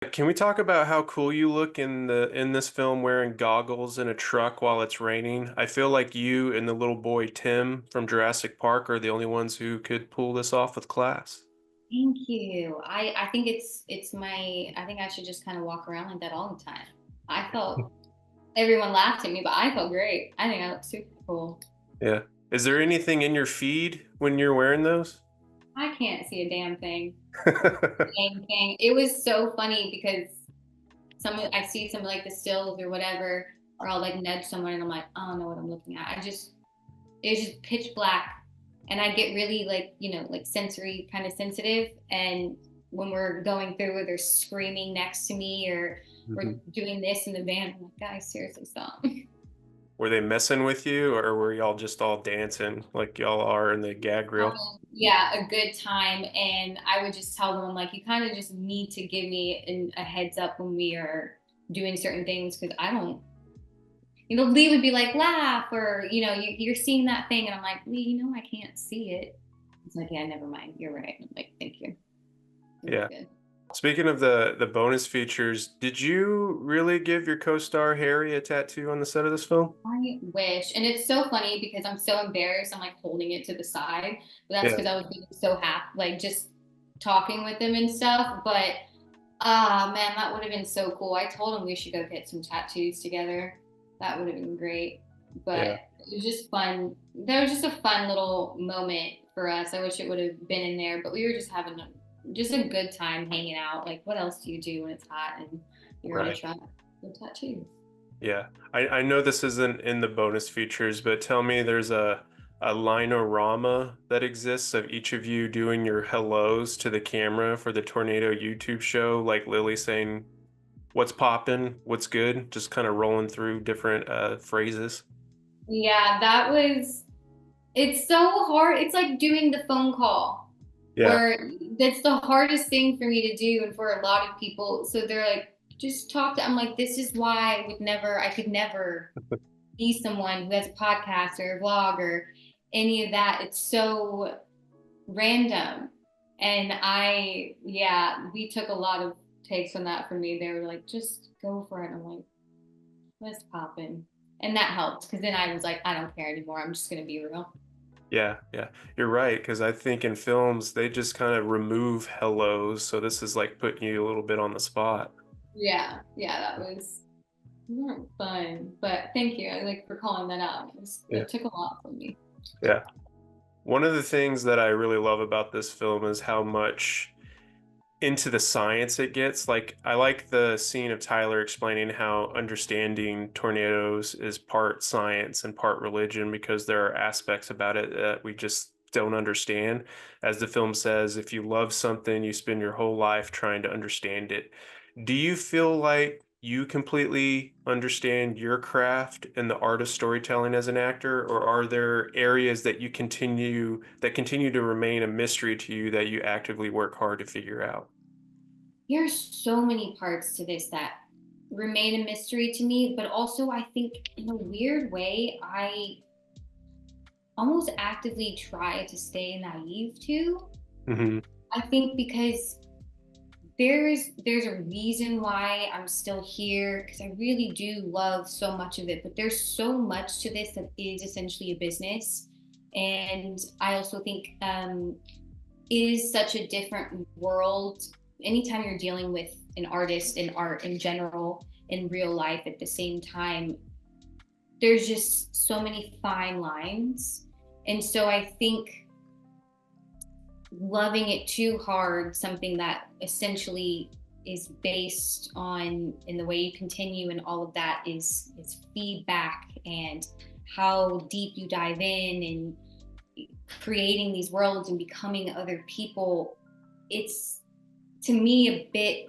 Can we talk about how cool you look in this film wearing goggles in a truck while it's raining? I feel like you and the little boy Tim from Jurassic Park are the only ones who could pull this off with class. Thank you. I think it's my I think I should just kind of walk around like that all the time. I felt everyone laughed at me, but I felt great. I think I look super cool. Yeah. Is there anything in your feed when you're wearing those? I can't see a damn thing. Damn thing. It was so funny because I see some like the stills or whatever, or I'll like nudge someone and I'm like, I don't know what I'm looking at. It's just pitch black, and I get really like like sensory kind of sensitive, and when we're going through or they're screaming next to me or we're Mhm. doing this in the van, I'm like, guys, seriously stop. Were they messing with you, or were y'all just all dancing like y'all are in the gag reel? Yeah, a good time. And I would just tell them, I'm like, you kind of just need to give me a heads up when we are doing certain things because I don't, Lee would be like, laugh, or, you're seeing that thing. And I'm like, Lee, I can't see it. It's like, yeah, never mind. You're right. I'm like, thank you. It was Yeah. good. Speaking of the bonus features, did you really give your co-star Harry a tattoo on the set of this film? I wish. And it's so funny because I'm so embarrassed. I'm like holding it to the side. But that's Yeah. because I was being so happy, like just talking with him and stuff. But ah man, that would have been so cool. I told him we should go get some tattoos together. That would have been great. But Yeah. it was just fun. That was just a fun little moment for us. I wish it would have been in there, but we were just having just a good time hanging out. Like, what else do you do when it's hot and you're on a Right. truck with tattoos? Yeah. I know this isn't in the bonus features, but tell me there's a linorama that exists of each of you doing your hellos to the camera for the Tornado YouTube show, like Lily saying, "What's poppin'? What's good?" Just kind of rolling through different phrases. Yeah, that was it's so hard. It's like doing the phone call Yeah. where that's the hardest thing for me to do and for a lot of people. So they're like, just talk to I'm like, this is why I could never be someone who has a podcast or a vlog or any of that. It's so random. And we took a lot of takes on that for me. They were like, just go for it. I'm like, let's pop in. And that helped because then I was like, I don't care anymore. I'm just going to be real. Yeah, yeah, you're right. Because I think in films they just kind of remove hellos, so this is like putting you a little bit on the spot. Yeah, yeah, that was fun. But thank you, like for calling that out. Yeah, It took a lot from me. yeah. One of the things that I really love about this film is how much into the science it gets. Like, I like the scene of Tyler explaining how understanding tornadoes is part science and part religion because there are aspects about it that we just don't understand. As the film says, if you love something, you spend your whole life trying to understand it. Do you feel like you completely understand your craft and the art of storytelling as an actor, or are there areas that continue to remain a mystery to you that you actively work hard to figure out? There's so many parts to this that remain a mystery to me, but also I think in a weird way, I almost actively try to stay naive to. Hmm. I think because there's a reason why I'm still here because I really do love so much of it, but there's so much to this that is essentially a business. And I also think it is such a different world anytime you're dealing with an artist and art in general in real life at the same time. There's just so many fine lines. And so I think loving it too hard, something that essentially is based on in the way you continue and all of that is feedback and how deep you dive in and creating these worlds and becoming other people. It's to me a bit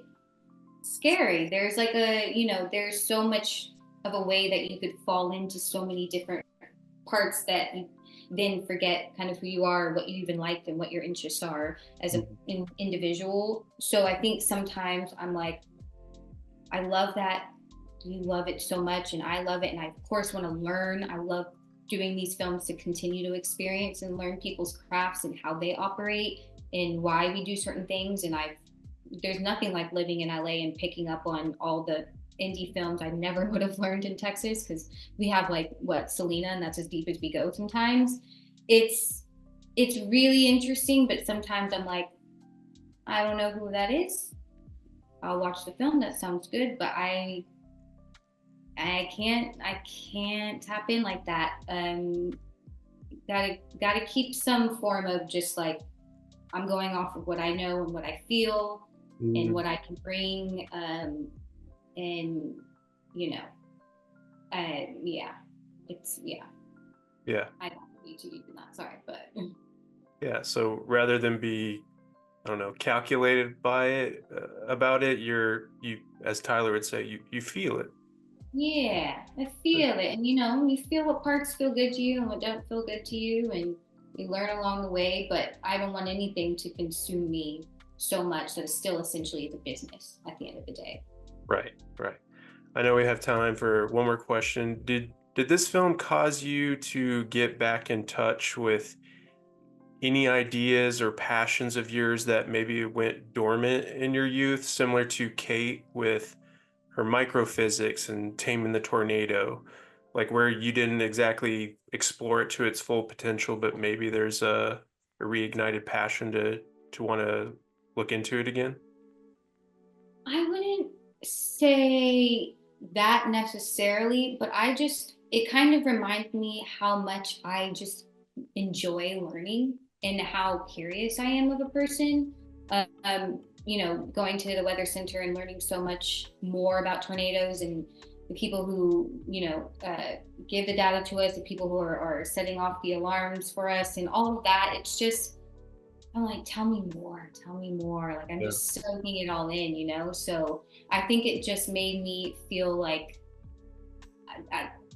scary. There's like there's so much of a way that you could fall into so many different parts that you then forget kind of who you are, what you even liked, and what your interests are as an individual. So I think sometimes I'm like, I love that you love it so much, and I love it, and I of course want to learn. I love doing these films to continue to experience and learn people's crafts and how they operate and why we do certain things. And I've there's nothing like living in LA and picking up on all the indie films I never would have learned in Texas, because we have like what, Selena, and that's as deep as we go sometimes. It's it's really interesting, but sometimes I'm like, I don't know who that is. I'll watch the film, that sounds good, but I can't tap in like that. Gotta keep some form of just like, I'm going off of what I know and what I feel and Mm, what I can bring. And you know, yeah, yeah. yeah. I don't need to deep in that. Sorry, but Yeah. So rather than be, I don't know, calculated by it, about it, you, as Tyler would say, you feel it. yeah, I feel it, and you feel what parts feel good to you and what don't feel good to you, and you learn along the way. But I don't want anything to consume me so much that it's still essentially the business at the end of the day. Right, right. I know we have time for one more question. Did this film cause you to get back in touch with any ideas or passions of yours that maybe went dormant in your youth, similar to Kate with her microphysics and taming the tornado, like where you didn't exactly explore it to its full potential, but maybe there's a reignited passion to want to look into it again? I wouldn't say that necessarily, but it kind of reminds me how much I just enjoy learning and how curious I am of a person. Going to the Weather Center and learning so much more about tornadoes and the people who, give the data to us, the people who are setting off the alarms for us, and all of that. It's just, I'm like, tell me more, tell me more. Like, I'm Yeah. just soaking it all in. So I think it just made me feel like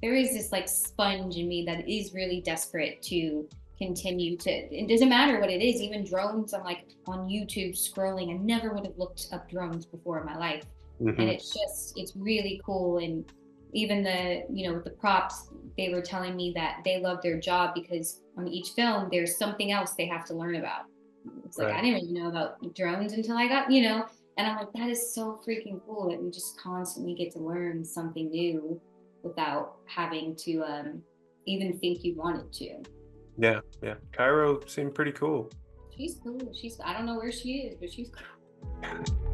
there is this like sponge in me that is really desperate to continue to. It doesn't matter what it is, even drones. I'm like on YouTube scrolling. I never would have looked up drones before in my life. And Hmm. it's really cool. And even with the props, they were telling me that they love their job because on each film, there's something else they have to learn about. It's like, I Right. didn't really know about drones until I got, and I'm like, that is so freaking cool that we just constantly get to learn something new without having to even think you wanted to. Yeah. Yeah. Cairo seemed pretty cool. She's cool. I don't know where she is, but she's cool.